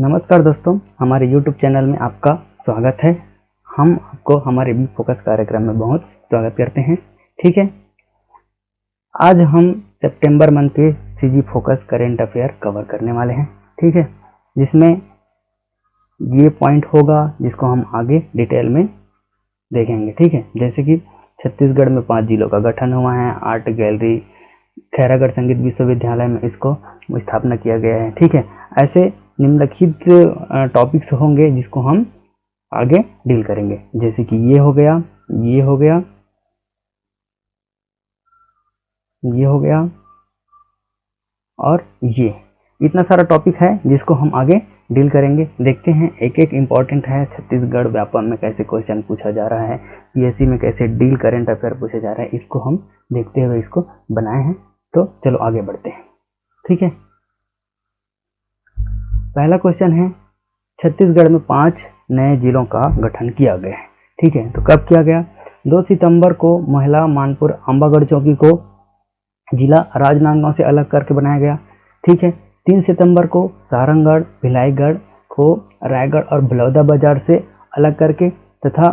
नमस्कार दोस्तों, हमारे YouTube चैनल में आपका स्वागत है। हम आपको हमारे बी फोकस कार्यक्रम में बहुत स्वागत करते हैं। ठीक है, आज हम सितंबर मंथ के CG focus current affair cover करने वाले हैं। ठीक है, जिसमें ये पॉइंट होगा जिसको हम आगे डिटेल में देखेंगे। ठीक है, जैसे कि छत्तीसगढ़ में 5 जिलों का गठन हुआ है। आर्ट गैलरी खैरागढ़ संगीत विश्वविद्यालय में इसको स्थापना किया गया है। ठीक है, ऐसे निम्नलिखित टॉपिक्स होंगे जिसको हम आगे डील करेंगे, जैसे कि ये हो गया, ये हो गया, ये हो गया और ये इतना सारा टॉपिक है जिसको हम आगे डील करेंगे। देखते हैं एक एक इम्पॉर्टेंट है। छत्तीसगढ़ व्यापम में कैसे क्वेश्चन पूछा जा रहा है, पीएससी में कैसे डील करेंट अफेयर पूछा जा रहा है, इसको हम देखते हुए इसको बनाए हैं। तो चलो आगे बढ़ते हैं। ठीक है, पहला क्वेश्चन है, छत्तीसगढ़ में 5 नए जिलों का गठन किया गया है। ठीक है, तो कब किया गया? 2 सितंबर को महिला मानपुर अंबागढ़ चौकी को जिला राजनांदगांव से अलग करके बनाया गया। ठीक है, 3 सितंबर को सारंगढ़ भिलाईगढ़ को रायगढ़ और बलौदाबाजार से अलग करके तथा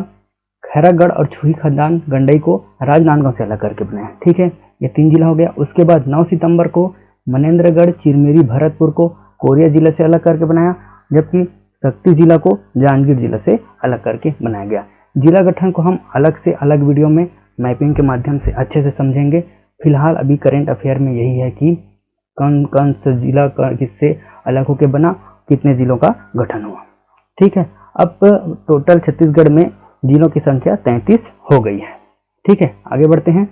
खैरागढ़ और छुही खदान गंडई को राजनांदगांव से अलग करके बनाया। ठीक है, ये 3 जिला हो गया। उसके बाद 9 सितंबर को मनेन्द्रगढ़ चिरमिरी भरतपुर को कोरिया जिला से अलग करके बनाया, जबकि शक्ति जिला को जांजगीर जिला से अलग करके बनाया गया। जिला गठन को हम अलग से अलग वीडियो में मैपिंग के माध्यम से अच्छे से समझेंगे। फिलहाल अभी करेंट अफेयर में यही है कि कौन कौन सा जिला किससे अलग होकर बना, कितने जिलों का गठन हुआ। ठीक है, अब टोटल छत्तीसगढ़ में जिलों की संख्या 33 हो गई है। ठीक है, आगे बढ़ते हैं।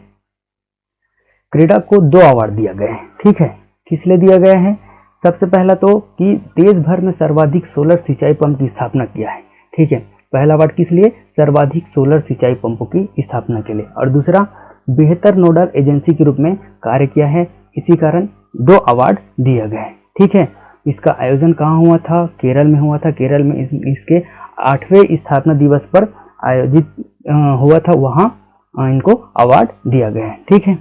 क्रीडा को 2 अवार्ड दिया गया है। ठीक है, किस लिए दिया गया है? सबसे पहला तो कि देश भर में सर्वाधिक सोलर सिंचाई पंप की स्थापना किया है। ठीक है, पहला अवार्ड किस लिए? सर्वाधिक सोलर सिंचाई पंपों की स्थापना के लिए, और दूसरा बेहतर नोडल एजेंसी के रूप में कार्य किया है। इसी कारण 2 अवार्ड दिया गया है। ठीक है, इसका आयोजन कहाँ हुआ था? केरल में हुआ था। केरल में इसके 8वें स्थापना दिवस पर आयोजित हुआ था, वहाँ इनको अवार्ड दिया गया है। ठीक है,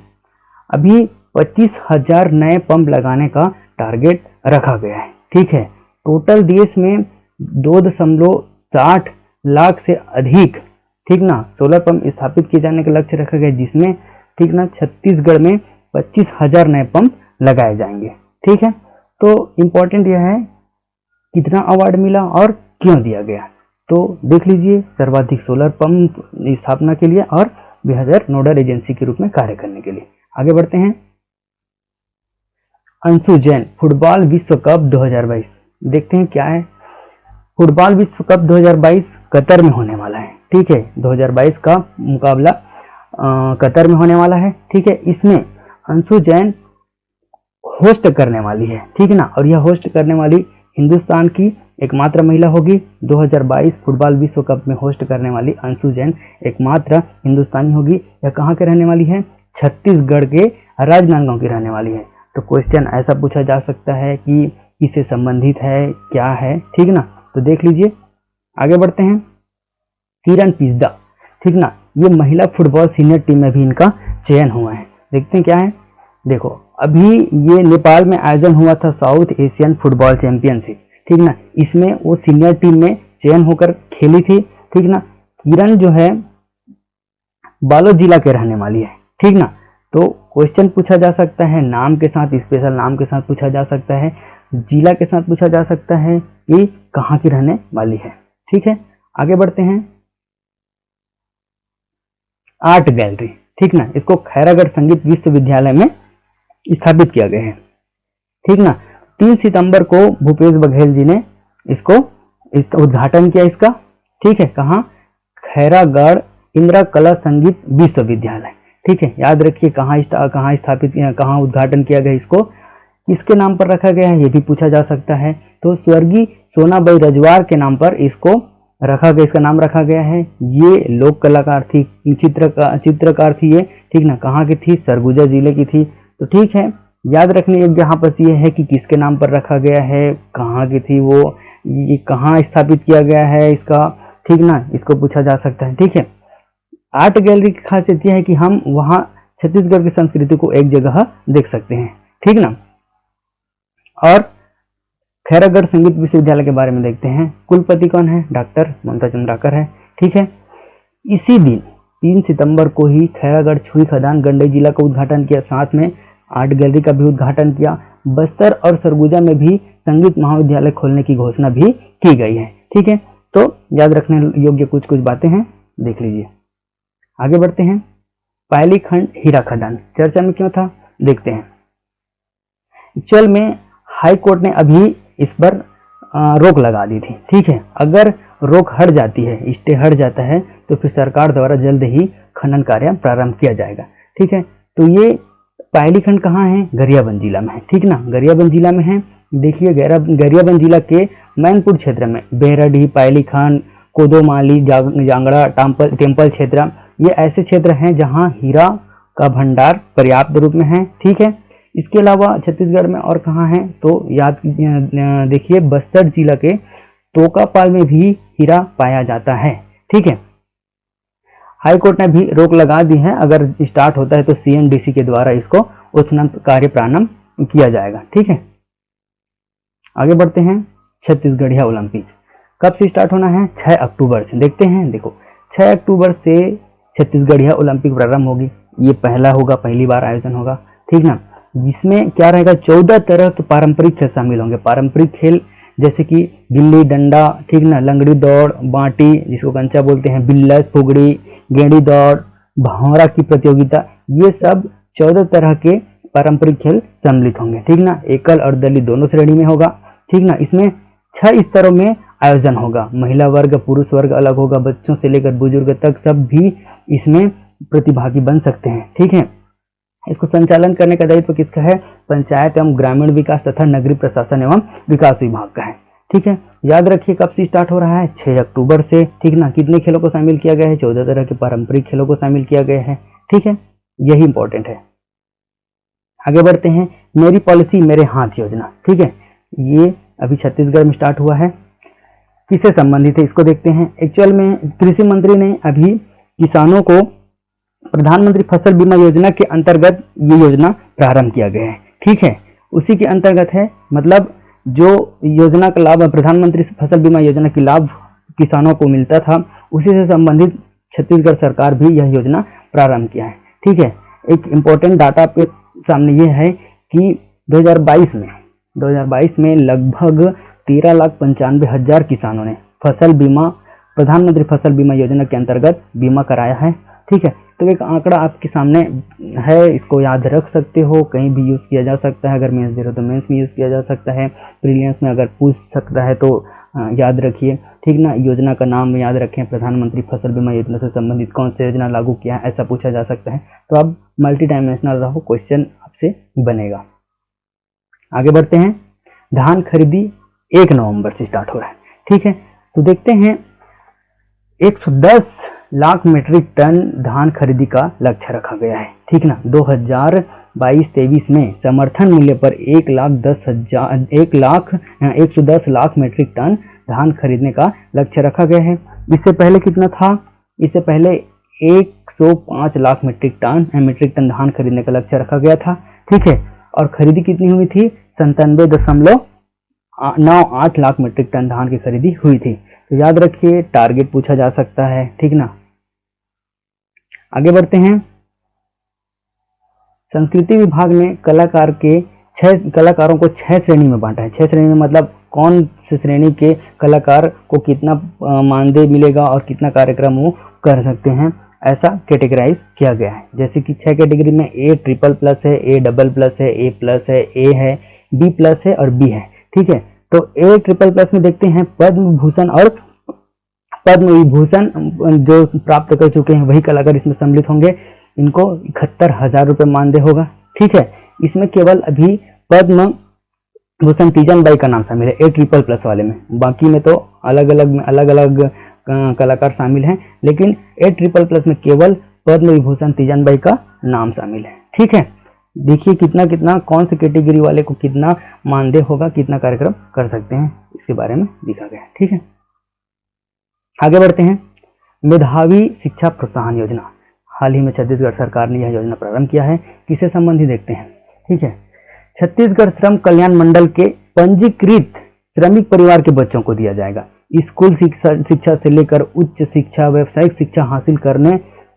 अभी 25,000 नए पंप लगाने का टारगेट रखा गया है। ठीक है, टोटल देश में 2.60 लाख से अधिक ठीक ना सोलर पंप स्थापित किए जाने का लक्ष्य रखा गया, जिसमें ठीक ना छत्तीसगढ़ में 25,000 नए पंप लगाए जाएंगे। ठीक है, तो इम्पोर्टेंट यह है कितना अवार्ड मिला और क्यों दिया गया, तो देख लीजिए। सर्वाधिक सोलर पंप स्थापना के लिए और बेहतर नोडल एजेंसी के रूप में कार्य करने के लिए। आगे बढ़ते हैं। अंशु जैन फुटबॉल विश्व कप 2022 देखते हैं क्या है। फुटबॉल विश्व कप 2022 कतर में होने वाला है। ठीक है, 2022 का मुकाबला कतर में होने वाला है। ठीक है, इसमें अंशु जैन होस्ट करने वाली है। ठीक है ना, और यह होस्ट करने वाली हिंदुस्तान की एकमात्र महिला होगी। 2022 फुटबॉल विश्व कप में होस्ट करने वाली अंशु जैन एकमात्र हिंदुस्तानी होगी। यह कहाँ के रहने वाली है? छत्तीसगढ़ के राजनांदगांव की रहने वाली है। तो क्वेश्चन ऐसा पूछा जा सकता है कि किससे संबंधित है, क्या है। ठीक ना, तो देख लीजिए। आगे बढ़ते हैं। किरण पिस्दा ठीक ना, ये महिला फुटबॉल सीनियर टीम में भी इनका चयन हुआ है। देखते हैं क्या है। देखो, अभी ये नेपाल में आयोजन हुआ था साउथ एशियन फुटबॉल चैंपियनशिप। ठीक ना, इसमें वो सीनियर टीम में चयन होकर खेली थी। ठीक ना, किरण जो है बालोद जिला के रहने वाली है। ठीक ना, तो क्वेश्चन पूछा जा सकता है नाम के साथ, स्पेशल नाम के साथ पूछा जा सकता है, जिला के साथ पूछा जा सकता है कि कहाँ की रहने वाली है। ठीक है, आगे बढ़ते हैं। आर्ट गैलरी ठीक ना, इसको खैरागढ़ संगीत विश्वविद्यालय में स्थापित किया गया है। ठीक ना, 3 सितंबर को भूपेश बघेल जी ने इसका उद्घाटन किया इसका। ठीक है, कहाँ? खैरागढ़ इंदिरा कला संगीत विश्वविद्यालय। ठीक है, याद रखिए कहाँ स्थापित किया, कहाँ उद्घाटन किया गया, इसको किसके नाम पर रखा गया है, ये भी पूछा जा सकता है। तो स्वर्गीय सोनाबाई रजवार के नाम पर इसको रखा गया, इसका नाम रखा गया है। ये लोक कलाकार थी, चित्रकार थी ये। ठीक ना, कहाँ की थी? सरगुजा जिले की थी। तो ठीक है, याद रखने योग्य यहाँ पर ये है कि किसके नाम पर रखा गया है, कहाँ की थी वो, ये कहाँ स्थापित किया गया है इसका। ठीक ना, इसको पूछा जा सकता है। ठीक है, आर्ट गैलरी की खासियत यह है कि हम वहाँ छत्तीसगढ़ की संस्कृति को एक जगह देख सकते हैं। ठीक ना, और खैरागढ़ संगीत विश्वविद्यालय के बारे में देखते हैं। कुलपति कौन है? डॉक्टर ममता चंद्राकर है। ठीक है, इसी दिन 3 सितंबर को ही खैरागढ़ छुई खदान गंडई जिला का उद्घाटन किया, साथ में आर्ट गैलरी का भी उद्घाटन किया। बस्तर और सरगुजा में भी संगीत महाविद्यालय खोलने की घोषणा भी की गई है। ठीक है, तो याद रखने योग्य कुछ कुछ बातें हैं, देख लीजिए। आगे बढ़ते हैं। पायली खंड हीरा खदान चर्चा में क्यों था, देखते हैं। एक्चुअल में हाई कोर्ट ने अभी इस पर रोक लगा दी थी। ठीक है, अगर रोक हट जाती है, स्टे हट जाता है, तो फिर सरकार द्वारा जल्द ही खनन कार्य प्रारंभ किया जाएगा। ठीक है, तो ये पायली खंड कहाँ है? गरियाबंद जिला में है। ठीक ना, गरियाबंद जिला में है। देखिए, गरियाबंद जिला के मैनपुर क्षेत्र में बेहराडीह, पायली खंड, कोदोमाली, जांगड़ा, टेम्पल क्षेत्र, ये ऐसे क्षेत्र हैं जहाँ हीरा का भंडार पर्याप्त रूप में है। ठीक है, इसके अलावा छत्तीसगढ़ में और कहाँ है, तो याद देखिए, बस्तर जिला के तोकापाल में भी हीरा पाया जाता है। ठीक है, हाई कोर्ट ने भी रोक लगा दी है, अगर स्टार्ट होता है तो CNDC के द्वारा इसको उत्खनन कार्य प्रारंभ किया जाएगा। ठीक है, आगे बढ़ते हैं। छत्तीसगढ़िया ओलंपिक कब से स्टार्ट होना है? 6 अक्टूबर से। देखते हैं, देखो 6 अक्टूबर से छत्तीसगढ़िया ओलंपिक प्रारंभ होगी। ये पहला होगा, पहली बार आयोजन होगा। ठीक ना, जिसमें क्या रहेगा? 14 तरह के पारंपरिक खेल शामिल होंगे। पारंपरिक खेल जैसे कि गिल्ली डंडा, ठीक ना, लंगड़ी दौड़, बांटी जिसको कंचा बोलते हैं, बिल्लस, फुगड़ी, गेंडी दौड़, भंवरा की प्रतियोगिता, ये सब 14 तरह के पारंपरिक खेल सम्मिलित होंगे। ठीक ना, एकल और दलीय दोनों श्रेणी में होगा। ठीक ना, इसमें 6 स्तरों में आयोजन होगा। महिला वर्ग, पुरुष वर्ग अलग होगा, बच्चों से लेकर बुजुर्ग तक सब भी इसमें प्रतिभागी बन सकते हैं। ठीक है, इसको संचालन करने का दायित्व किसका है? पंचायत एवं ग्रामीण विकास तथा नगरीय प्रशासन एवं विकास विभाग का है। ठीक है, याद रखिए कब से स्टार्ट हो रहा है? 6 अक्टूबर से। ठीक ना, कितने खेलों को शामिल किया गया है? 14 तरह के पारंपरिक खेलों को शामिल किया गया है। ठीक है, यही इंपॉर्टेंट है। आगे बढ़ते हैं। मेरी पॉलिसी मेरे हाथ योजना। ठीक है, ये अभी छत्तीसगढ़ में स्टार्ट हुआ है। किससे संबंधित है इसको देखते हैं। एक्चुअल में कृषि मंत्री ने अभी किसानों को प्रधानमंत्री फसल बीमा योजना के अंतर्गत ये योजना प्रारंभ किया गया है। ठीक है, उसी के अंतर्गत है, मतलब जो योजना का लाभ प्रधानमंत्री फसल बीमा योजना की लाभ किसानों को मिलता था, उसी से संबंधित छत्तीसगढ़ सरकार भी यह योजना प्रारंभ किया है। ठीक है, एक इम्पोर्टेंट डाटा आपके सामने ये है कि 2022 में लगभग 13,95,000 किसानों ने फसल बीमा प्रधानमंत्री फसल बीमा योजना के अंतर्गत बीमा कराया है। ठीक है, तो एक आंकड़ा आपके सामने है, इसको याद रख सकते हो, कहीं भी यूज किया जा सकता है। अगर मेंस दे रहे हो तो मेंस में यूज किया जा सकता है, प्रीलिम्स में अगर पूछ सकता है तो याद रखिए। ठीक ना, योजना का नाम याद रखें, प्रधानमंत्री फसल बीमा योजना से संबंधित कौन सी योजना लागू किया है, ऐसा पूछा जा सकता है। तो अब मल्टी डायमेंशनल रहो, क्वेश्चन आपसे बनेगा। आगे बढ़ते हैं। धान खरीदी 1 नवंबर से स्टार्ट हो रहा है। ठीक है, तो देखते हैं। 110 लाख मीट्रिक टन धान खरीदी का लक्ष्य रखा गया है। ठीक ना, 2022-23 में समर्थन मूल्य पर 110 लाख मीट्रिक टन धान खरीदने का लक्ष्य रखा गया है। इससे पहले कितना था? इससे पहले 105 लाख मीट्रिक टन धान खरीदने का लक्ष्य रखा गया था। ठीक है, और खरीदी कितनी हुई थी? 97.98 लाख मीट्रिक टन धान की खरीदी हुई थी। तो याद रखिए, टारगेट पूछा जा सकता है। ठीक ना, आगे बढ़ते हैं। संस्कृति विभाग ने कलाकारों को 6 श्रेणी में बांटा है। 6 श्रेणी में मतलब कौन सी श्रेणी के कलाकार को कितना मानदेय मिलेगा और कितना कार्यक्रम वो कर सकते हैं, ऐसा कैटेगराइज किया गया है। जैसे कि 6 कैटेगरी में A++ है, A++ है, A+ है, A है, B+ है और B है। ठीक है, तो A++ में देखते हैं पद्म भूषण और पद्म विभूषण जो प्राप्त कर चुके हैं वही कलाकार इसमें सम्मिलित होंगे। इनको 71,000 रुपये मानदेय होगा। ठीक है, इसमें केवल अभी पद्म भूषण तीजन बाई का नाम शामिल है A++ वाले में, बाकी में तो अलग अलग कलाकार शामिल हैं, लेकिन A++ में केवल पद्म विभूषण तीजन बाई का नाम शामिल है। ठीक है, देखिए कितना कौन सी कैटेगरी वाले को कितना मानदेय होगा, कितना कार्यक्रम कर सकते हैं, इसके बारे में लिखा गया है। ठीक है, आगे बढ़ते हैं। मेधावी शिक्षा प्रोत्साहन योजना, हाल ही में छत्तीसगढ़ सरकार ने यह योजना प्रारंभ किया है। किससे संबंधित देखते हैं। ठीक है, छत्तीसगढ़ श्रम कल्याण मंडल के पंजीकृत श्रमिक परिवार के बच्चों को दिया जाएगा। स्कूल शिक्षा से लेकर उच्च शिक्षा, व्यावसायिक शिक्षा हासिल करने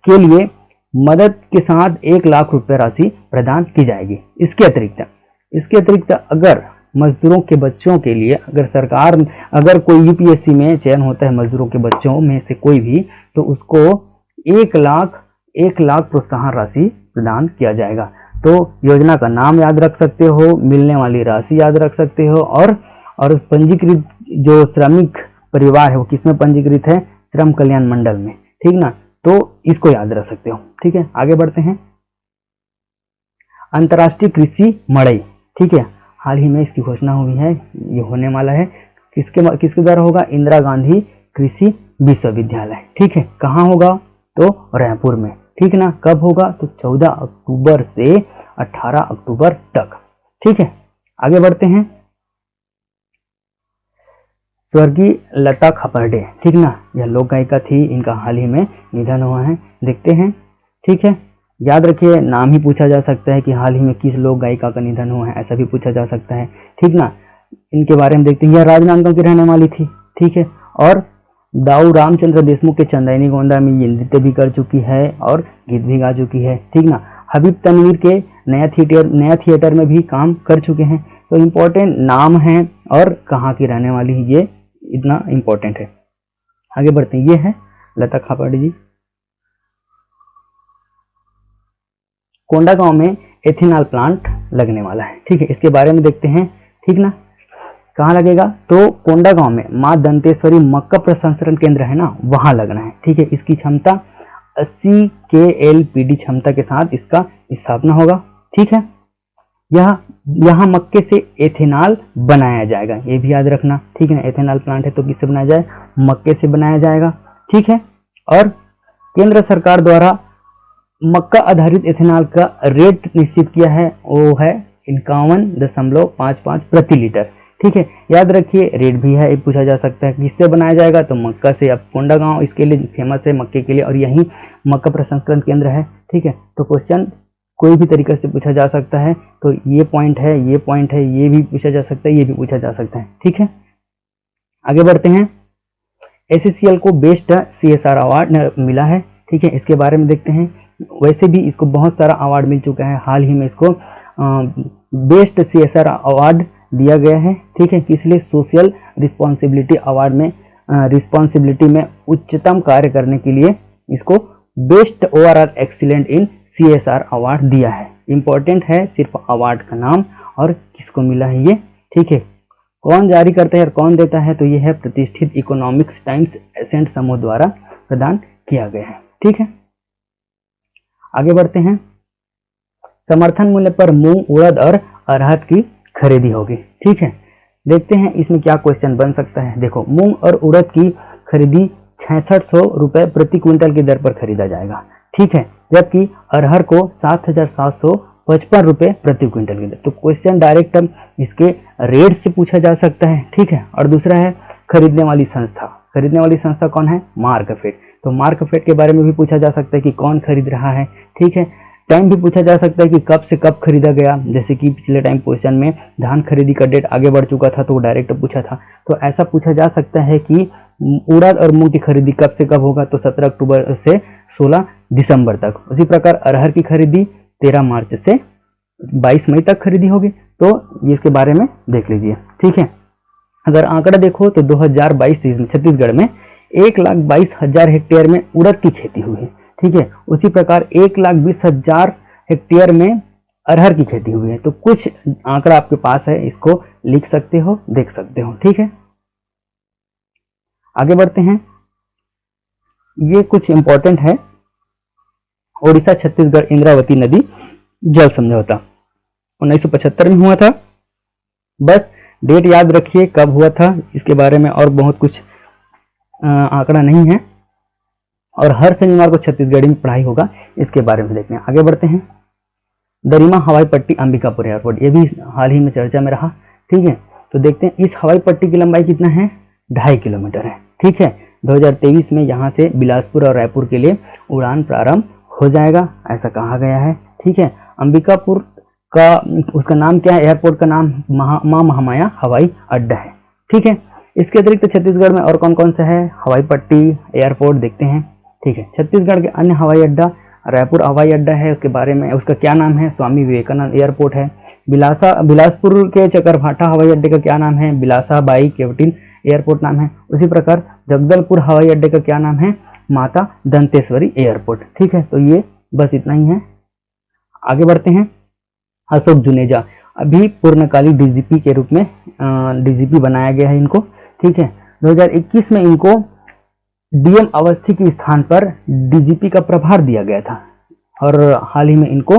के लिए मदद के साथ 1 लाख रुपए राशि प्रदान की जाएगी। इसके अतिरिक्त अगर मजदूरों के बच्चों के लिए अगर कोई यूपीएससी में चयन होता है मजदूरों के बच्चों में से कोई भी, तो उसको 1 लाख प्रोत्साहन राशि प्रदान किया जाएगा। तो योजना का नाम याद रख सकते हो, मिलने वाली राशि याद रख सकते हो, और पंजीकृत जो श्रमिक परिवार है वो किसमें पंजीकृत है? श्रम कल्याण मंडल में, ठीक ना। तो इसको याद रख सकते हो, ठीक है। आगे बढ़ते हैं। अंतर्राष्ट्रीय कृषि मड़ई, ठीक है, हाल ही में इसकी घोषणा हुई है, ये होने वाला है। किसके द्वारा होगा? इंदिरा गांधी कृषि विश्वविद्यालय, ठीक है। कहाँ होगा? तो रायपुर में, ठीक ना। कब होगा? तो 14 अक्टूबर से 18 अक्टूबर तक, ठीक है। आगे बढ़ते हैं। स्वर्गीय लता खपरडे, ठीक ना, यह लोक गायिका थी, इनका हाल ही में निधन हुआ है। देखते हैं, ठीक है। याद रखिए, नाम ही पूछा जा सकता है कि हाल ही में किस लोक गायिका का निधन हुआ है, ऐसा भी पूछा जा सकता है, ठीक ना। इनके बारे में देखते हैं। यह राजनांदगांव की रहने वाली थी, ठीक है, और दाऊ रामचंद्र देशमुख के चंदैनी गोंदा में ये नृत्य भी कर चुकी है और गीत भी गा चुकी है, ठीक ना। हबीब तनवीर के नया थिएटर में भी काम कर चुके हैं। तो इम्पोर्टेंट नाम है और कहाँ की रहने वाली है, ये इतना इम्पोर्टेंट है। आगे बढ़ते हैं। ये है लता खपरडे जी। कोंडागांव में एथेनॉल प्लांट लगने वाला है, ठीक है, इसके बारे में देखते हैं, ठीक ना। कहाँ लगेगा? तो कोंडागांव में माँ दंतेश्वरी मक्का प्रसंस्करण केंद्र है ना, वहां लगना है, ठीक है। इसकी क्षमता 80 KLPD क्षमता के साथ इसका स्थापना होगा, ठीक है। यहाँ मक्के से एथेनॉल बनाया जाएगा, ये भी याद रखना, ठीक है। एथेनॉल प्लांट है तो किससे बनाया जाए? मक्के से बनाया जाएगा, ठीक है। और केंद्र सरकार द्वारा मक्का आधारित एथेनॉल का रेट निश्चित किया है, वो है 51.55 प्रति लीटर, ठीक है। याद रखिए, रेट भी है, एक पूछा जा सकता है किससे बनाया जाएगा? तो मक्का से। अब कोंडागांव इसके लिए फेमस है मक्के के लिए, और यही मक्का प्रसंस्करण केंद्र है, ठीक है। तो क्वेश्चन कोई भी तरीके से पूछा जा सकता है। तो ये पॉइंट है, ये पॉइंट है, ये भी पूछा जा सकता है, ये भी पूछा जा सकता है, ठीक है। आगे बढ़ते हैं। SCCL को बेस्ट CSR अवार्ड मिला है, ठीक है, इसके बारे में देखते हैं। वैसे भी इसको बहुत सारा अवार्ड मिल चुका है, हाल ही में इसको बेस्ट CSR अवार्ड दिया गया है, ठीक है। इसलिए सोशल रिस्पॉन्सिबिलिटी अवार्ड में रिस्पॉन्सिबिलिटी में उच्चतम कार्य करने के लिए इसको बेस्ट ओवरऑल एक्सीलेंट इन CSR अवार्ड दिया है। इंपॉर्टेंट है सिर्फ अवार्ड का नाम और किसको मिला है ये, ठीक है। कौन जारी करता है और कौन देता है? तो ये है प्रतिष्ठित इकोनॉमिक्स टाइम्स एसेंट समूह द्वारा प्रदान किया गया है, ठीक है। आगे बढ़ते हैं। समर्थन मूल्य पर मूंग, उड़द और अरहर की खरीदी होगी, ठीक है। देखते हैं इसमें क्या क्वेश्चन बन सकता है। देखो, मूंग और उड़द की खरीदी 6600 रुपए प्रति क्विंटल की दर पर खरीदा जाएगा, ठीक है, जबकि अरहर को 7755 रुपए प्रति क्विंटल की दर। तो क्वेश्चन डायरेक्ट इसके रेट से पूछा जा सकता है, ठीक है। और दूसरा है खरीदने वाली संस्था कौन है? मार्कफेड। तो मार्कफेड के बारे में भी पूछा जा सकता है कि कौन खरीद रहा है, ठीक है। टाइम भी पूछा जा सकता है कि कब से कब खरीदा गया, जैसे कि पिछले टाइम क्वेश्चन में धान खरीदी का डेट आगे बढ़ चुका था तो वो डायरेक्ट पूछा था। तो ऐसा पूछा जा सकता है कि उड़द और मूंग की खरीदी कब से कब होगा? तो 17 अक्टूबर से 16 दिसंबर तक। उसी प्रकार अरहर की खरीदी 13 मार्च से 22 मई तक खरीदी होगी। तो ये इसके बारे में देख लीजिए, ठीक है। अगर आंकड़ा देखो तो 2022 में छत्तीसगढ़ में 1,22,000 हेक्टेयर में उड़द की खेती हुई है, ठीक है। उसी प्रकार 1,20,000 हेक्टेयर में अरहर की खेती हुई है। तो कुछ आंकड़ा आपके पास है, इसको लिख सकते हो, देख सकते हो, ठीक है। आगे बढ़ते हैं। ये कुछ इंपॉर्टेंट है। ओडिशा छत्तीसगढ़ इंद्रावती नदी जल समझौता 1975 में हुआ था। बस डेट याद रखिए कब हुआ था, इसके बारे में और बहुत कुछ आंकड़ा नहीं है। और हर शनिवार को छत्तीसगढ़ी में पढ़ाई होगा, इसके बारे में देखते हैं। आगे बढ़ते हैं। दरिमा हवाई पट्टी अंबिकापुर एयरपोर्ट, ये भी हाल ही में चर्चा में रहा, ठीक है। तो देखते हैं इस हवाई पट्टी की लंबाई कितना है? 2.5 किलोमीटर है, ठीक है। 2023 में यहाँ से बिलासपुर और रायपुर के लिए उड़ान प्रारंभ हो जाएगा, ऐसा कहा गया है, ठीक है। अंबिकापुर का उसका नाम क्या है? एयरपोर्ट का नाम मां महामाया हवाई अड्डा है, ठीक है। इसके अतिरिक्त छत्तीसगढ़ में और कौन कौन सा है, हवाई पट्टी, एयरपोर्ट देखते हैं। ठीक है, छत्तीसगढ़ के अन्य हवाई अड्डा, रायपुर हवाई अड्डा है, उसके बारे में उसका क्या नाम है, स्वामी विवेकानंद एयरपोर्ट है। बिलासपुर के चकरभाठा हवाई अड्डे का क्या नाम है, बिलासा बाई केवटिन एयरपोर्ट नाम है। उसी प्रकार जगदलपुर हवाई अड्डे का क्या नाम है, माता दंतेश्वरी एयरपोर्ट। ठीक है, तो ये बस इतना ही है। आगे बढ़ते हैं। अशोक जुनेजा अभी पूर्णकालिक डीजीपी के रूप में डीजीपी बनाया गया है इनको। ठीक है, 2021 में इनको डीएम अवस्थी के स्थान पर डीजीपी का प्रभार दिया गया था और हाल ही में इनको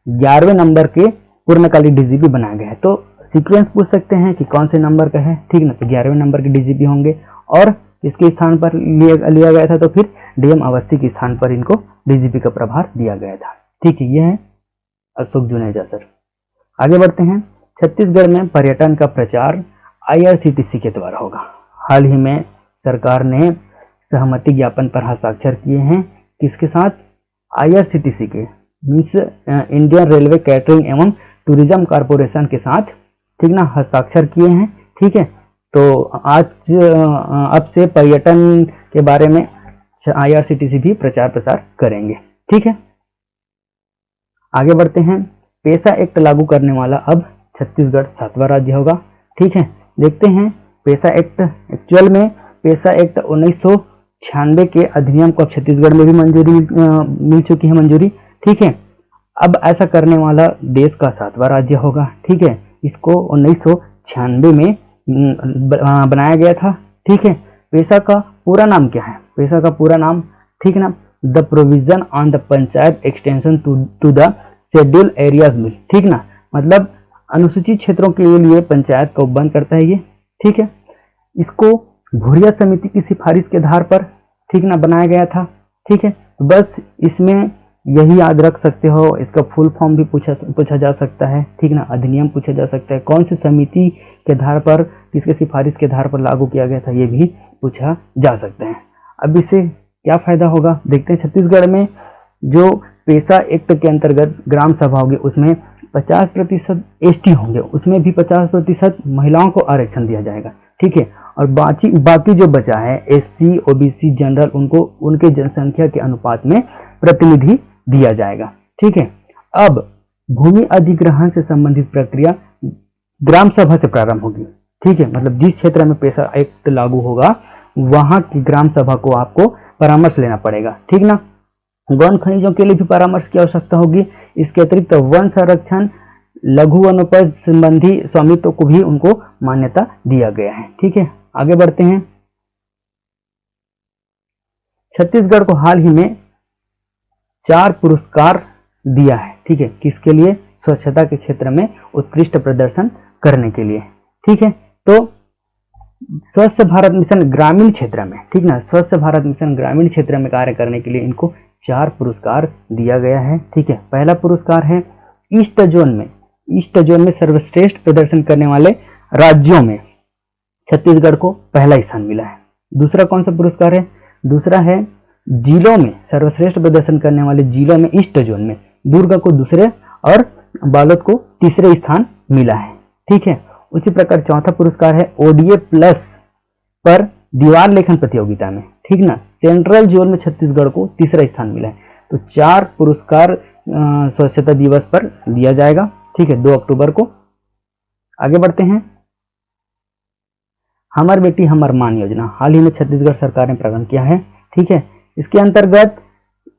11वें नंबर के पूर्णकालिक डीजीपी बनाया गया है। तो सीक्वेंस पूछ सकते हैं कि कौन से नंबर का है, ठीक ना, तो 11वें नंबर के डीजीपी होंगे और इसके स्थान पर लिया गया था, तो फिर डीएम अवस्थी के स्थान पर इनको डीजीपी का प्रभार दिया गया था। ठीक है, यह है अशोक जुनेजा सर। आगे बढ़ते हैं। छत्तीसगढ़ में पर्यटन का प्रचार आईआरसीटीसी के द्वारा होगा। हाल ही में सरकार ने सहमति ज्ञापन पर हस्ताक्षर किए हैं, किसके साथ, आईआरसीटीसी के मीन्स इंडियन रेलवे कैटरिंग एवं टूरिज्म कॉर्पोरेशन के साथ, ठीक ना, हस्ताक्षर किए हैं। ठीक है, तो आज अब से पर्यटन के बारे में आईआरसीटीसी भी प्रचार प्रसार करेंगे। ठीक है, आगे बढ़ते हैं। पेसा एक्ट लागू करने वाला अब छत्तीसगढ़ 7वां राज्य होगा। ठीक है, देखते हैं पेसा एक्ट। एक्चुअल में पेसा एक्ट 1996 के अधिनियम को अब छत्तीसगढ़ में भी मंजूरी मिल चुकी है मंजूरी। ठीक है, अब ऐसा करने वाला देश का 7वां राज्य होगा। ठीक है, इसको 1996 में बनाया गया था। ठीक है, पेसा का पूरा नाम क्या है, पेसा का पूरा नाम, ठीक ना, the provision on the panchayat extension to the schedule areas bill. ठीक ना, मतलब अनुसूचित क्षेत्रों के लिए पंचायत को बंद करता है ये। ठीक है, इसको भूरिया समिति की सिफारिश के आधार पर, ठीक ना, बनाया गया था। ठीक है, तो बस इसमें यही याद रख सकते हो, इसका फुल फॉर्म भी पूछा जा सकता है। ठीक ना, अधिनियम पूछा जा सकता है, कौन सी समिति के आधार पर, किसके सिफारिश के आधार पर लागू किया गया था, ये भी पूछा जा सकता है। अब इससे क्या फायदा होगा, देखते हैं। छत्तीसगढ़ में जो पेसा एक्ट के अंतर्गत ग्राम सभा होगी, उसमें 50% एसटी होंगे, उसमें भी 50% महिलाओं को आरक्षण दिया जाएगा। ठीक है, और बाकी जो बचा है एससी, ओबीसी, जनरल, उनको उनके जनसंख्या के अनुपात में प्रतिनिधि दिया जाएगा। ठीक है, अब भूमि अधिग्रहण से संबंधित प्रक्रिया ग्राम सभा से प्रारंभ होगी। ठीक है, मतलब जिस क्षेत्र में पेसा एक्ट लागू होगा वहां की ग्राम सभा को आपको परामर्श लेना पड़ेगा। ठीक ना, वन खनिजों के लिए भी परामर्श की आवश्यकता होगी। इसके अतिरिक्त वन संरक्षण, लघु वनोपज संबंधी स्वामित्व को भी उनको मान्यता दिया गया है। ठीक है, आगे बढ़ते हैं। छत्तीसगढ़ को हाल ही में 4 पुरस्कार दिया है। ठीक है, किसके लिए, स्वच्छता के क्षेत्र में उत्कृष्ट प्रदर्शन करने के लिए। ठीक है, तो स्वच्छ भारत मिशन ग्रामीण क्षेत्र में, ठीक ना, स्वच्छ भारत मिशन ग्रामीण क्षेत्र में कार्य करने के लिए इनको 4 पुरस्कार दिया गया है। ठीक है, पहला पुरस्कार है ईस्ट जोन में सर्वश्रेष्ठ प्रदर्शन करने वाले राज्यों में छत्तीसगढ़ को पहला स्थान मिला है। दूसरा कौन सा पुरस्कार है, दूसरा है जिलों में सर्वश्रेष्ठ प्रदर्शन करने वाले जिलों में ईस्ट जोन में दुर्ग को दूसरे और बालोद को तीसरे स्थान मिला है। ठीक है, उसी प्रकार चौथा पुरस्कार है ओडीए प्लस पर दीवार लेखन प्रतियोगिता में। ठीक ना, सेंट्रल जोन में छत्तीसगढ़ को तीसरा स्थान मिला है। तो 4 पुरस्कार स्वच्छता दिवस पर दिया जाएगा। ठीक है, 2 अक्टूबर को। आगे बढ़ते हैं। हमर बेटी हमर मान योजना हाल ही में छत्तीसगढ़ सरकार ने प्रारंभ किया है। ठीक है, इसके अंतर्गत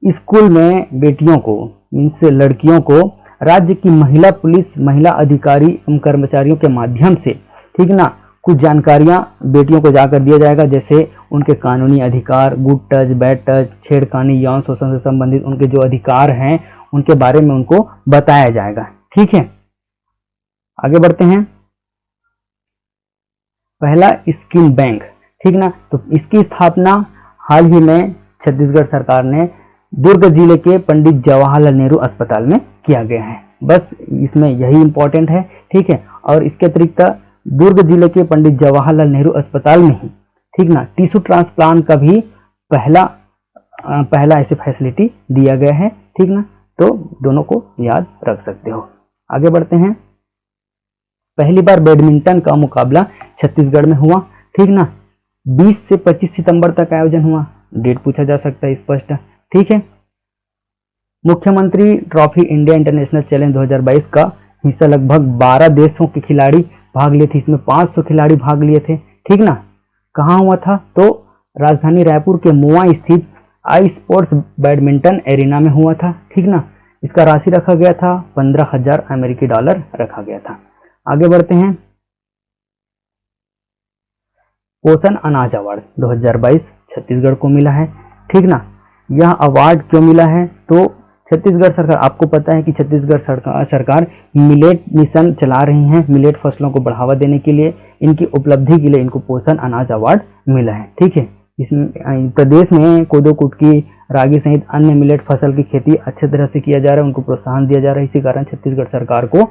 स्कूल में बेटियों को मीन्स लड़कियों को राज्य की महिला पुलिस, महिला अधिकारी एवं कर्मचारियों के माध्यम से, ठीक ना, कुछ जानकारियां बेटियों को जाकर दिया जाएगा, जैसे उनके कानूनी अधिकार, गुड टच, बैड टच, छेड़खानी, यौन शोषण से संबंधित उनके जो अधिकार हैं उनके बारे में उनको बताया जाएगा। ठीक है, आगे बढ़ते हैं। पहला स्किल बैंक, ठीक ना, तो इसकी स्थापना हाल ही में छत्तीसगढ़ सरकार ने दुर्ग जिले के पंडित जवाहरलाल नेहरू अस्पताल में किया गया है। बस इसमें यही इंपॉर्टेंट है। ठीक है, और इसके अतिरिक्त दुर्ग जिले के पंडित जवाहरलाल नेहरू अस्पताल में ही, ठीक ना, टिश्यू ट्रांसप्लांट का भी पहला ऐसे फैसिलिटी दिया गया है। ठीक ना, तो दोनों को याद रख सकते हो। आगे बढ़ते हैं। पहली बार बैडमिंटन का मुकाबला छत्तीसगढ़ में हुआ, ठीक ना। 20 से 25 सितंबर तक आयोजन हुआ, डेट पूछा जा सकता है स्पष्ट, ठीक है। मुख्यमंत्री ट्रॉफी इंडिया इंटरनेशनल चैलेंज 2022 का हिस्सा लगभग 12 देशों के खिलाड़ी भाग लिए थे, इसमें 500 खिलाड़ी भाग लिए थे, ठीक ना। कहाँ हुआ था, तो राजधानी रायपुर के मुआ स्थित आई स्पोर्ट्स बैडमिंटन एरिना में हुआ था, ठीक ना। इसका राशि रखा गया था 15,000 अमेरिकी डॉलर रखा गया था। आगे बढ़ते हैं। पोषण अनाज अवार्ड 2022 छत्तीसगढ़ को मिला है, ठीक ना। यह अवार्ड क्यों मिला है, तो छत्तीसगढ़ सरकार, आपको पता है कि छत्तीसगढ़ सरकार मिलेट मिशन चला रही है, मिलेट फसलों को बढ़ावा देने के लिए, इनकी उपलब्धि के लिए इनको पोषण अनाज अवार्ड मिला है, ठीक है। इसमें प्रदेश में कोदो कुटकी रागी सहित अन्य मिलेट फसल की खेती अच्छे तरह से किया जा रहा है, उनको प्रोत्साहन दिया जा रहा है, इसी कारण छत्तीसगढ़ सरकार को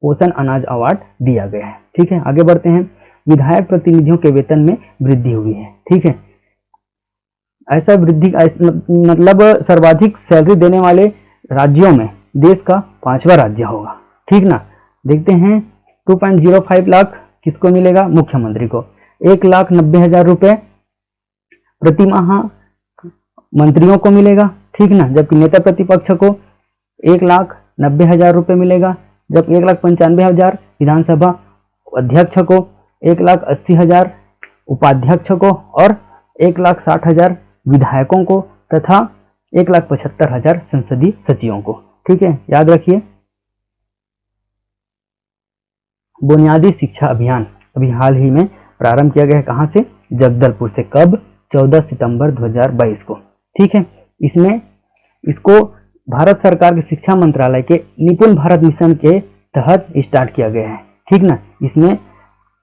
पोषण अनाज अवार्ड दिया गया है, ठीक है। आगे बढ़ते हैं। विधायक प्रतिनिधियों के वेतन में वृद्धि हुई है, ठीक है। ऐसा वृद्धि मतलब सर्वाधिक सैलरी देने वाले राज्यों में देश का 5वां राज्य होगा, ठीक ना। देखते हैं 2.05 लाख किसको मिलेगा, मुख्यमंत्री को। 1,90,000 रुपए प्रति माह मंत्रियों को मिलेगा, ठीक ना। जबकि नेता प्रतिपक्ष को 1,90,000 रुपए मिलेगा, जब 1,95,000 विधानसभा अध्यक्ष को, 1,80,000 उपाध्यक्ष को और 1,60,000 विधायकों को तथा 1,75,000 संसदीय सचिवों को, ठीक है। याद रखिए। बुनियादी शिक्षा अभियान अभी हाल ही में प्रारंभ किया गया है, कहां से, जगदलपुर से। कब, 14 सितंबर 2022 को, ठीक है। इसमें इसको भारत सरकार के शिक्षा मंत्रालय के निपुण भारत मिशन के तहत स्टार्ट किया गया है, ठीक ना। इसमें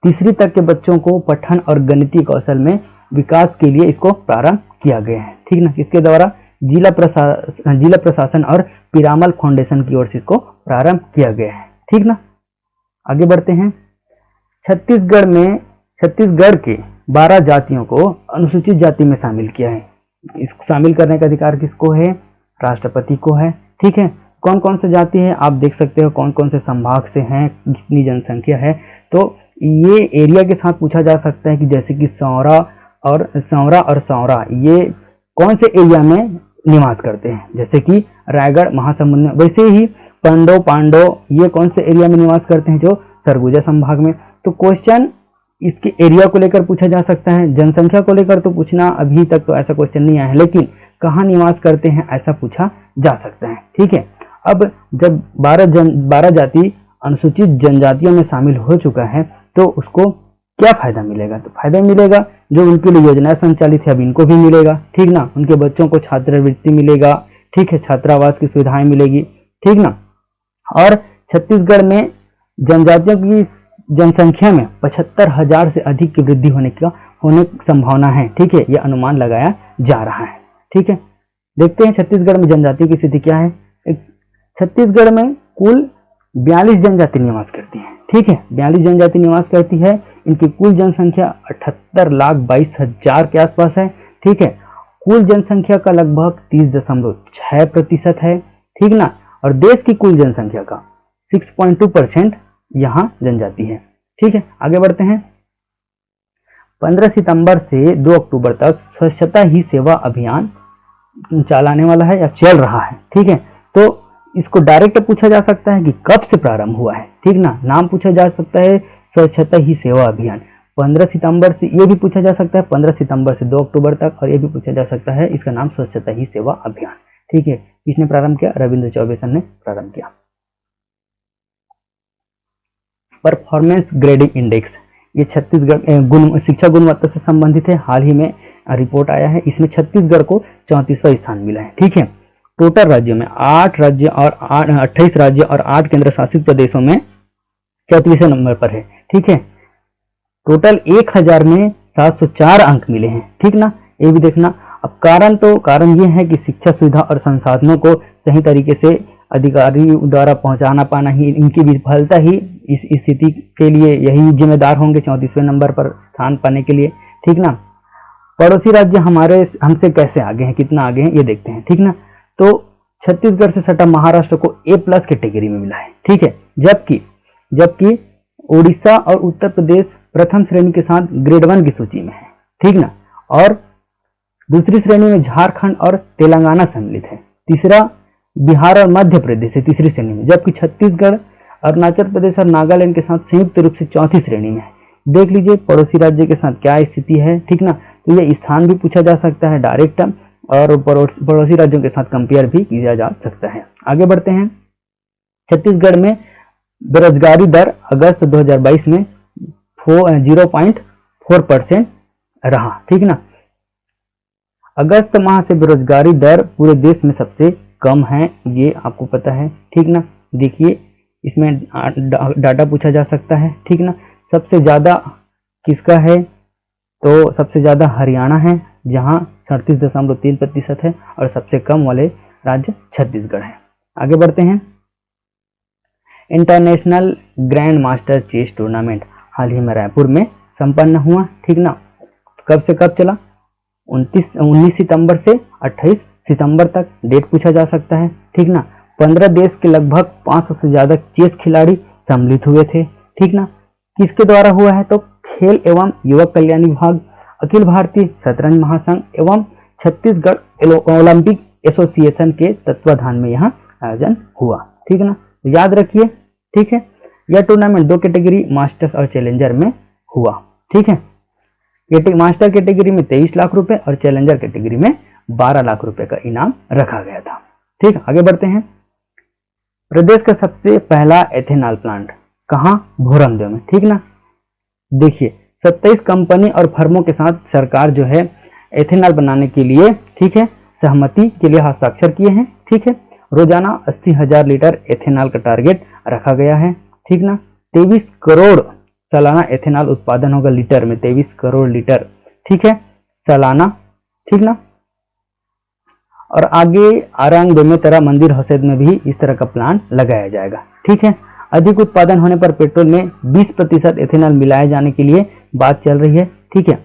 तीसरी तक के बच्चों को पठन और गणितीय कौशल में विकास के लिए इसको प्रारंभ किया गया है, ठीक ना। इसके द्वारा जिला प्रशासन और पिरामल फाउंडेशन की ओर से इसको प्रारंभ किया गया है, ठीक ना। आगे बढ़ते हैं। छत्तीसगढ़ के 12 जातियों को अनुसूचित जाति में शामिल किया है। इसको शामिल करने का अधिकार किसको है, राष्ट्रपति को है, ठीक है। कौन कौन से जाति है आप देख सकते हो, कौन कौन से संभाग से हैं, कितनी जनसंख्या है। तो ये एरिया के साथ पूछा जा सकता है कि जैसे कि सौरा और सौरा ये कौन से एरिया में निवास करते हैं, जैसे कि रायगढ़ महासमुंद में। वैसे ही पांडव ये कौन से एरिया में निवास करते हैं, जो सरगुजा संभाग में। तो क्वेश्चन इसके एरिया को लेकर पूछा जा सकता है, जनसंख्या को लेकर तो पूछना अभी तक तो ऐसा क्वेश्चन नहीं आया है, लेकिन कहाँ निवास करते हैं ऐसा पूछा जा सकता है, ठीक है। अब जब 12 जाति अनुसूचित जनजातियों में शामिल हो चुका है तो उसको क्या फायदा मिलेगा, तो फायदा मिलेगा जो उनके लिए योजनाएं संचालित है अब इनको भी मिलेगा, ठीक ना। उनके बच्चों को छात्रवृत्ति मिलेगा, ठीक है, छात्रावास की सुविधाएं मिलेगी, ठीक ना। और छत्तीसगढ़ में जनजातियों की जनसंख्या में 75,000 से अधिक की वृद्धि होने की संभावना है, ठीक है। यह अनुमान लगाया जा रहा है, ठीक है। देखते हैं छत्तीसगढ़ में जनजातियों की स्थिति क्या है। छत्तीसगढ़ में कुल 42 जनजाति निवास करती है, ठीक है। 42 जनजाति निवास करती है। इनकी कुल जनसंख्या 78,22,000 के आसपास है, ठीक है। कुल जनसंख्या का लगभग 30.6% है, ठीक ना। और देश की कुल जनसंख्या का 6.2% यहाँ जनजाति है, ठीक है। आगे बढ़ते हैं। 15 सितंबर से 2 अक्टूबर तक स्वच्छता ही सेवा अभियान चलाने वाला है या चल रहा है, ठीक है। तो इसको डायरेक्ट पूछा जा सकता है कि कब से प्रारंभ हुआ है, ठीक ना। नाम पूछा जा सकता है स्वच्छता ही सेवा अभियान 15 सितंबर से, ये भी पूछा जा सकता है 15 सितंबर से 2 अक्टूबर तक, और ये भी पूछा जा सकता है इसका नाम स्वच्छता ही सेवा अभियान, ठीक है। किसने प्रारंभ किया, रविंद्र चौबे ने प्रारंभ किया। परफॉर्मेंस ग्रेडिंग इंडेक्स, ये छत्तीसगढ़ शिक्षा गुणवत्ता से संबंधित है, हाल ही में रिपोर्ट आया है। इसमें छत्तीसगढ़ को 34वां स्थान मिला है, ठीक है। टोटल राज्यों में 8 राज्य और 28 राज्य और 8 केंद्र शासित प्रदेशों में 34वें नंबर पर है, ठीक है। टोटल 1000 में 704 अंक मिले हैं, ठीक ना। ये भी देखना। अब कारण ये है कि शिक्षा सुविधा और संसाधनों को सही तरीके से अधिकारी द्वारा पहुंचाना पाना ही, इनकी विफलता ही इस स्थिति के लिए यही जिम्मेदार होंगे 34वें नंबर पर स्थान पाने के लिए, ठीक ना। पड़ोसी राज्य हमसे कैसे आगे हैं, कितना आगे हैं, ये देखते हैं, ठीक ना। तो छत्तीसगढ़ से सटा महाराष्ट्र को A+ कैटेगरी में मिला है, ठीक है। जबकि उड़ीसा और उत्तर प्रदेश प्रथम श्रेणी के साथ ग्रेड 1 की सूची में है, ठीक ना। और दूसरी श्रेणी में झारखंड और तेलंगाना सम्मिलित है। तीसरा बिहार और मध्य प्रदेश है तीसरी श्रेणी में, जबकि छत्तीसगढ़, अरुणाचल प्रदेश और नागालैंड के साथ संयुक्त रूप से चौथी श्रेणी में है। देख लीजिए पड़ोसी राज्य के साथ क्या स्थिति है, ठीक ना। तो ये स्थान भी पूछा जा सकता है डायरेक्ट, और पड़ोसी राज्यों के साथ कंपेयर भी किया जा सकता है। आगे बढ़ते हैं। छत्तीसगढ़ में बेरोजगारी दर अगस्त 2022 में 0.4% रहा, ठीक ना। अगस्त माह से बेरोजगारी दर पूरे देश में सबसे कम है, ये आपको पता है, ठीक ना। देखिए इसमें डाटा पूछा जा सकता है, ठीक ना। सबसे ज्यादा किसका है, तो सबसे ज्यादा हरियाणा है जहां 37.3% है, और सबसे कम वाले राज्य छत्तीसगढ़ है। आगे बढ़ते हैं। International grandmaster chess tournament हाल ही में रायपुर में संपन्न हुआ, ठीक ना। कब से कब चला, 19 सितंबर से 28 सितंबर तक डेट पूछा जा सकता है, ठीक ना। 15 देश के लगभग 500 से ज्यादा चेस खिलाड़ी सम्मिलित हुए थे, ठीक ना। किसके द्वारा हुआ है, तो खेल एवं युवक कल्याण विभाग, अखिल भारतीय शतरंज महासंघ एवं छत्तीसगढ़ ओलंपिक एसोसिएशन के तत्वाधान में यह आयोजन हुआ, ठीक ना। याद रखिए, ठीक है। यह टूर्नामेंट 2 कैटेगरी मास्टर्स और चैलेंजर में हुआ, ठीक है। मास्टर कैटेगरी में 23 लाख रुपए और चैलेंजर कैटेगरी में 12 लाख रुपए का इनाम रखा गया था, ठीक। आगे बढ़ते हैं। प्रदेश का सबसे पहला एथेनॉल प्लांट कहां, भोरमदेव में, ठीक ना। देखिए 27 कंपनी और फर्मों के साथ सरकार जो है एथेनॉल बनाने के लिए, ठीक है, सहमति के लिए हस्ताक्षर किए हैं, ठीक है। रोजाना 80,000 लीटर एथेनॉल का टारगेट रखा गया है, ठीक ना। 23 करोड़ सालाना एथेनॉल उत्पादन होगा, लीटर में 23 करोड़ लीटर, ठीक है, सालाना, ठीक ना। और आगे आरंग बेमेतरा मंदिर हसैद में भी इस तरह का प्लांट लगाया जाएगा, ठीक है। अधिक उत्पादन होने पर पेट्रोल में 20% एथेनॉल मिलाए जाने के लिए बात चल रही है, ठीक है।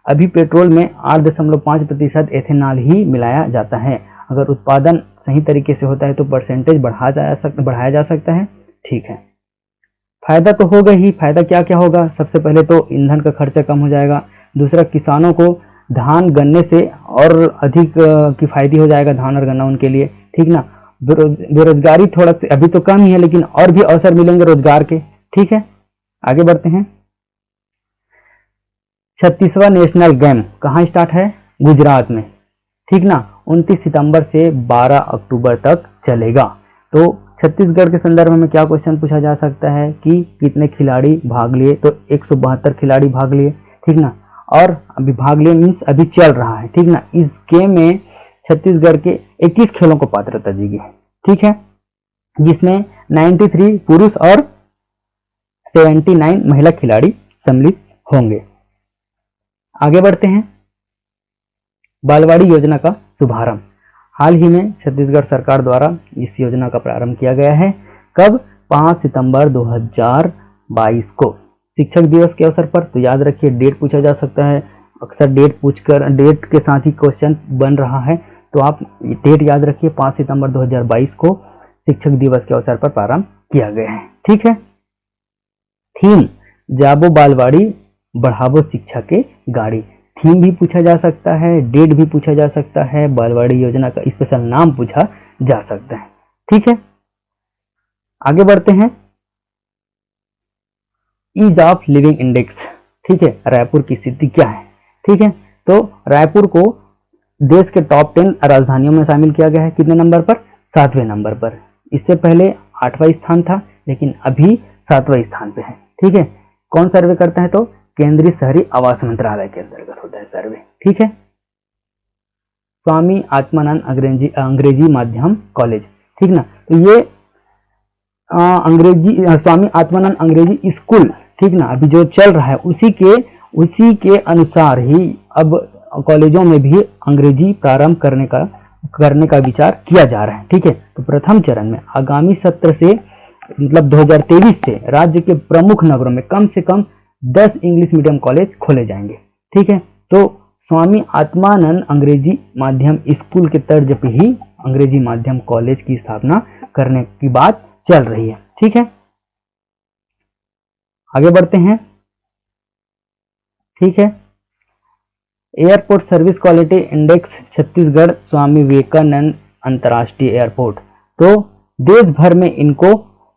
अभी पेट्रोल में 8.5% एथेनॉल ही मिलाया जाता है। अगर उत्पादन सही तरीके से होता है तो परसेंटेज बढ़ाया जा सकता है, ठीक है। फायदा तो होगा ही। फायदा क्या क्या होगा, सबसे पहले तो ईंधन का खर्चा कम हो जाएगा। दूसरा, किसानों को धान गन्ने से और अधिक किफायती हो जाएगा धान और गन्ना उनके लिए, ठीक ना। बेरोजगारी थोड़ा अभी तो कम ही है, लेकिन और भी अवसर मिलेंगे रोजगार के, ठीक है। आगे बढ़ते हैं। 36वां नेशनल गेम कहाँ स्टार्ट है, गुजरात में, ठीक ना। 29 सितंबर से 12 अक्टूबर तक चलेगा। तो छत्तीसगढ़ के संदर्भ में क्या क्वेश्चन पूछा जा सकता है कि कितने खिलाड़ी भाग लिए, तो 172 खिलाड़ी भाग लिए, ठीक ना। और अभी भाग लिए मीन्स अभी चल रहा है, ठीक ना। इस गेम में छत्तीसगढ़ के 21 खेलों को पात्रता दी गई है, ठीक है, जिसमें 93 पुरुष और 79 महिला खिलाड़ी सम्मिलित होंगे। आगे बढ़ते हैं। बालवाड़ी योजना का शुभारंभ हाल ही में छत्तीसगढ़ सरकार द्वारा इस योजना का प्रारंभ किया गया है। कब, 5 सितंबर 2022 को शिक्षक दिवस के अवसर पर। तो याद रखिए डेट पूछा जा सकता है, अक्सर डेट के साथ ही क्वेश्चन बन रहा है, तो आप डेट याद रखिए 5 सितंबर 2022 को शिक्षक दिवस के अवसर पर प्रारंभ किया गया है, ठीक है। थीम, जाबो बालवाड़ी बढ़ावो शिक्षा के गाड़ी। थीम भी पूछा जा सकता है, डेट भी पूछा जा सकता है, बालवाड़ी योजना का स्पेशल नाम पूछा जा सकता है, ठीक है। आगे बढ़ते हैं। ईज ऑफ लिविंग इंडेक्स, ठीक है, रायपुर की स्थिति क्या है, ठीक है। तो रायपुर को देश के टॉप 10 राजधानियों में शामिल किया गया है। कितने नंबर पर, 7वें नंबर पर। इससे पहले 8वां स्थान था, लेकिन अभी 7वां स्थान पे है, ठीक है। कौन सर्वे करता है, तो केंद्रीय शहरी आवास मंत्रालय के अंतर्गत होता है सर्वे, ठीक है। स्वामी आत्मानंद अंग्रेजी माध्यम कॉलेज, ठीक ना। तो ये स्वामी आत्मानंद अंग्रेजी स्कूल, ठीक ना, अभी जो चल रहा है उसी के अनुसार ही अब कॉलेजों में भी अंग्रेजी प्रारंभ करने का विचार किया जा रहा है, ठीक है। तो प्रथम चरण में आगामी सत्र से मतलब 2023 से राज्य के प्रमुख नगरों में कम से कम 10 इंग्लिश मीडियम कॉलेज खोले जाएंगे, ठीक है। तो स्वामी आत्मानंद अंग्रेजी माध्यम स्कूल के तर्ज पे ही अंग्रेजी माध्यम कॉलेज की स्थापना करने की बात चल रही है, ठीक है। आगे बढ़ते हैं। ठीक है। Airport service quality index Chhattisgarh Swami Vivekananda अंतर्राष्ट्रीय एयरपोर्ट, तो देश भर में इनको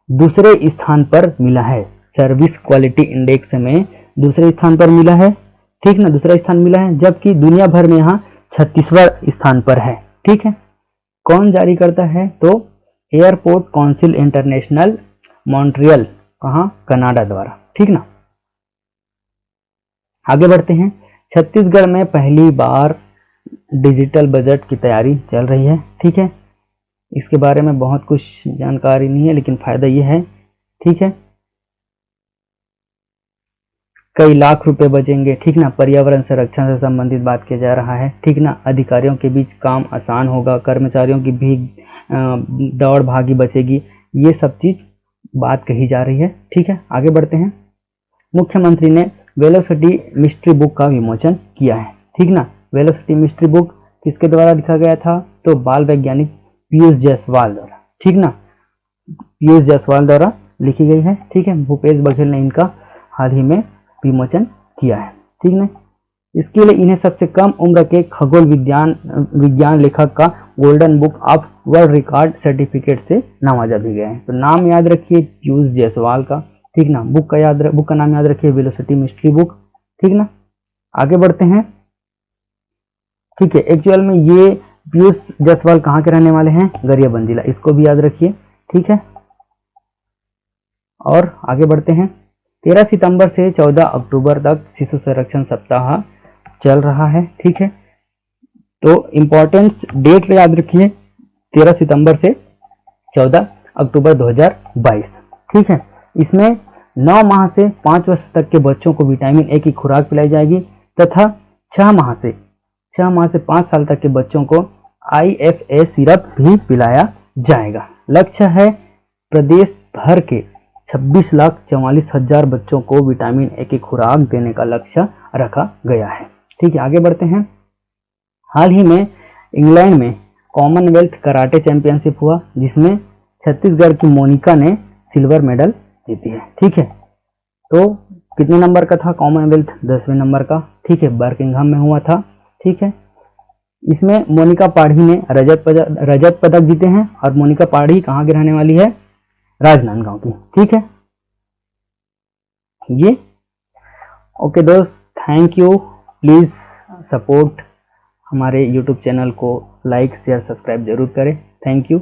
दूसरे स्थान पर मिला है। सर्विस क्वालिटी इंडेक्स में दूसरे स्थान पर मिला है, ठीक ना, दूसरा स्थान मिला है, जबकि दुनिया भर में यहाँ 36वां स्थान पर है। ठीक है। कौन जारी करता है? तो एयरपोर्ट काउंसिल इंटरनेशनल मॉन्ट्रियल, कहाँ? कनाडा द्वारा। ठीक ना। आगे बढ़ते हैं। छत्तीसगढ़ में पहली बार डिजिटल बजट की तैयारी चल रही है। ठीक है। इसके बारे में बहुत कुछ जानकारी नहीं है, लेकिन फायदा ये है, ठीक है, कई लाख रुपए बचेंगे। ठीक ना। पर्यावरण संरक्षण से संबंधित बात किया जा रहा है। ठीक ना। अधिकारियों के बीच काम आसान होगा, कर्मचारियों की भी दौड़ भागी बचेगी, ये सब चीज बात कही जा रही है। ठीक है। आगे बढ़ते हैं। मुख्यमंत्री ने वेलोसिटी मिस्ट्री बुक का विमोचन किया है। ठीक ना। वेलोसिटी मिस्ट्री बुक किसके द्वारा लिखा गया था? तो बाल वैज्ञानिक पीयूष जायसवाल द्वारा। ठीक ना। पीयूष जायसवाल द्वारा लिखी गई है। ठीक है। भूपेश बघेल ने इनका हाल ही में विमोचन किया है। ठीक है। इसके लिए इन्हें सबसे कम उम्र के खगोल विज्ञान लेखक का golden book of world record certificate से नवाजा भी गया है। तो नाम याद रखिए पीयूष जायसवाल का। ठीक ना। बुक का नाम याद रखिए वेलोसिटी मिस्ट्री बुक। ठीक ना। आगे बढ़ते हैं। ठीक है। एक्चुअल में ये पीयूष जायसवाल कहाँ के रहने वाले हैं? गरियाबंद जिला, इसको भी याद रखिए। ठीक है। और आगे बढ़ते हैं। 13 सितंबर से 14 अक्टूबर तक शिशु संरक्षण सप्ताह चल रहा है। ठीक है। तो इम्पोर्टेंट डेट याद रखिए 13 सितंबर से 14 अक्टूबर 2022। ठीक है। इसमें 9 माह से 5 वर्ष तक के बच्चों को विटामिन ए की खुराक पिलाई जाएगी तथा 6 माह से 5 साल तक के बच्चों को IFA सिरप भी पिलाया जाएगा। लक्ष्य है प्रदेश भर के 26,44,000 बच्चों को विटामिन ए की खुराक देने का लक्ष्य रखा गया है। ठीक है। आगे बढ़ते हैं। हाल ही में इंग्लैंड में कॉमनवेल्थ कराटे चैंपियनशिप हुआ, जिसमें छत्तीसगढ़ की मोनिका ने सिल्वर मेडल जीती है। ठीक है। तो कितने नंबर का था कॉमनवेल्थ? 10वें नंबर का। ठीक है। बर्मिंघम में हुआ था। ठीक है। इसमें मोनिका पाढ़ी ने रजत पदक जीते हैं, और मोनिका पाढ़ी कहाँ की रहने वाली है? राजनांदगांव की। ठीक है। ये ओके दोस्त, थैंक यू। प्लीज सपोर्ट हमारे YouTube चैनल को, लाइक शेयर सब्सक्राइब जरूर करें। Thank you.